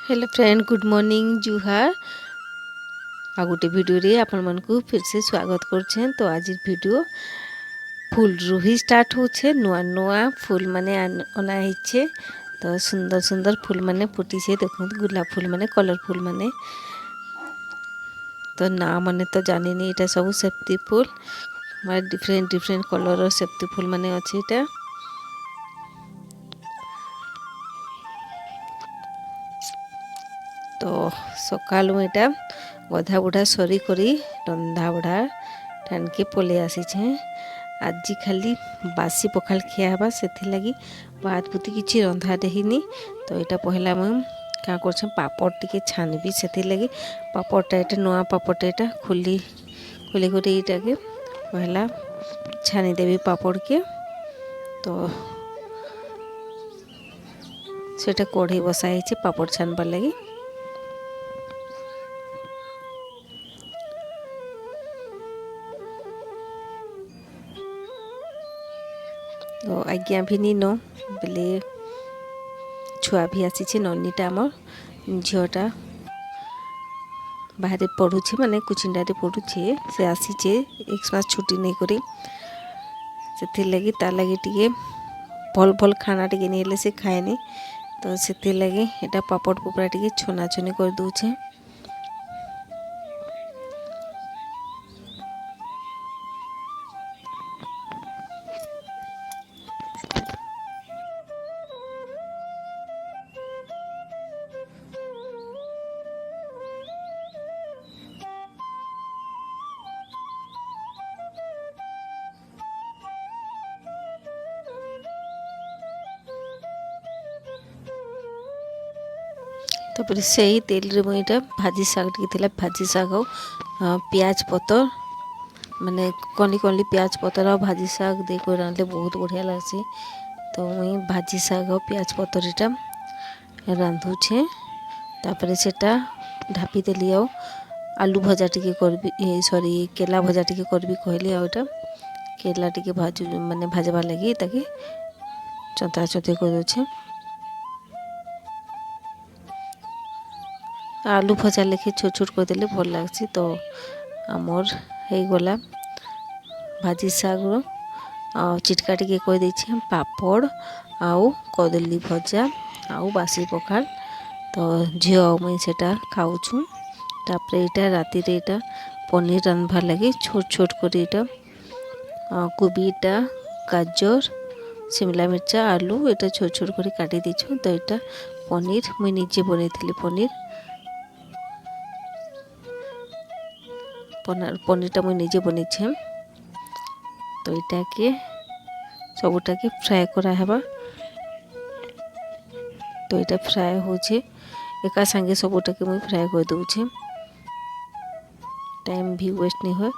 Hello friend, good morning, जुहार। आ गोटे वीडियो रे आपण मन को फिर से स्वागत करछें। तो आज वीडियो फूल रु ही स्टार्ट होछे। नुआ नुआ फूल माने अना हिचे। तो सुंदर सुंदर फूल माने फुटी छे। देखो गुलाब फूल माने कलरफुल माने तो ना माने तो जानी नहीं। एटा सब सेफ्टी फूल माने डिफरेंट डिफरेंट कलर सेफ्टी फूल माने अछि। एटा तो सकालू एटा गधा बुढ़ा सरी करी रंधा बुढ़ा ठानके पले आसीछे। आज खाली बासी पखाल खिया हवा से लगी भात पुती किसी रंधा देहिनी। तो यहाँ पहला मुझे क्या कर पापड़ टी छानबी से लगी पापड़टा ये नुआ पापड़टा ये खुली खुली कर के पहला छानीदेवी पापड़ के। तो सेटा कढ़ई बसाई पापड़ छानबार लगी। तो आज्ञा भी नी नो बोले छुआ भी आसी ननीटा आम झीटा बाहर पढ़ुचे माने कुचिंडा पढ़ुचे से आसीचे एक मास छुट्टी नहीं करी से लगी तार लगी टे भल भल खाना टे नहीं से खाएनी। तो से लगी यहाँ पापड़ पुपड़ा टे छना छुनी कर दूचे। तापर से ही तेल रे मुईटा भाजी शाग टी भाजी शाग पियाज पतर माने कली कली पियाज पतर और भाजी शाग दे को रांधले बहुत बढ़िया लगसी। तो मुई भाजी शाग पियाज पतर इटा रांधुछे। तापर सेटा ढापी देली आलू भजा टी करबी सॉरी केला भजा टी करबी कहली आटा केला टी भाजू माने भाजबा लगी ताकि चंता चंती कर दोछे। आलू भजा लेखे छोट छोट कर देले भल लागसी। तो आमर हो गला भाजी शाग चिटका टी कह दे पापड़ आउ कदली भजा आउ बासी पखाल। तो झील मुई सेटा खाऊछु। तापर यहाँ राति रे पनीर रांधबार लगे छोट छोट कर कोबीटा गाजर शिमला मिर्चा आलू ये छोट छोट कर काटी देछु। तो यहाँ पनीर मुई निजे बनई पनीरटा मुई निजे बनीछे। तो यहाँ के सबूटा के फ्राए करा हेबा। तो यहाँ फ्राए होछे एका संगे सबूटा के मुई फ्राए कर दूचे। टाइम भी वेस्ट नहीं हो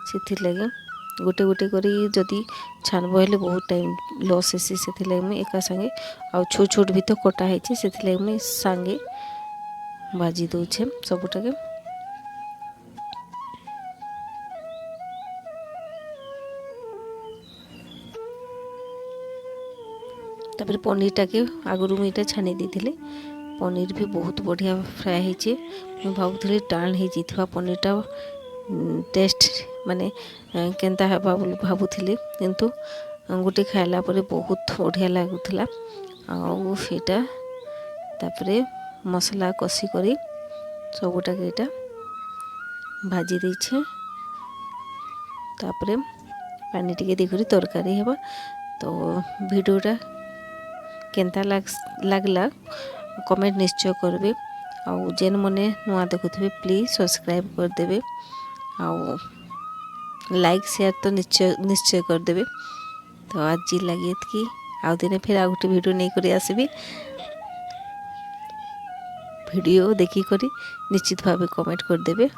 से लगे गोटे गोटे करी जदि छानब हेले बहुत टाइम लॉस हेसी। से लगे मुई एका संगे आ छोट छोट भी तो कटा है से लगे मुई संगे भाजी दूचे सबूटा के। तापर पनीरटा के आगुरी मुझे छानी देती पनीर भी बहुत बढ़िया फ्राए होचे। मुझे भावुली टाण हो जाइए पनीरटा टेस्ट माने केनता हेबा बोली भावुली किंतु गोटे खाइला परे बहुत बढ़िया लगुला। आटा तापरे मसला कषी करी सबूटा के यहाँ भाजी देछे। तापरे पानी टिके देकर तरकारी हेबा। तो वीडियोटा केनता लागला कमेंट निश्चय करबे। आउ जेन मने नुआ देखुथिबे प्लीज सब्सक्राइब कर देबे आउ लाइक शेयर तो निश्चय निश्चय कर देबे। तो आज लगे कि आउ दिने फिर आ गोटे वीडियो नहीं करी आसबी। वीडियो देखी करी निश्चित भावे कमेंट कर देबे।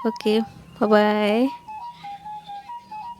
Okay bye bye.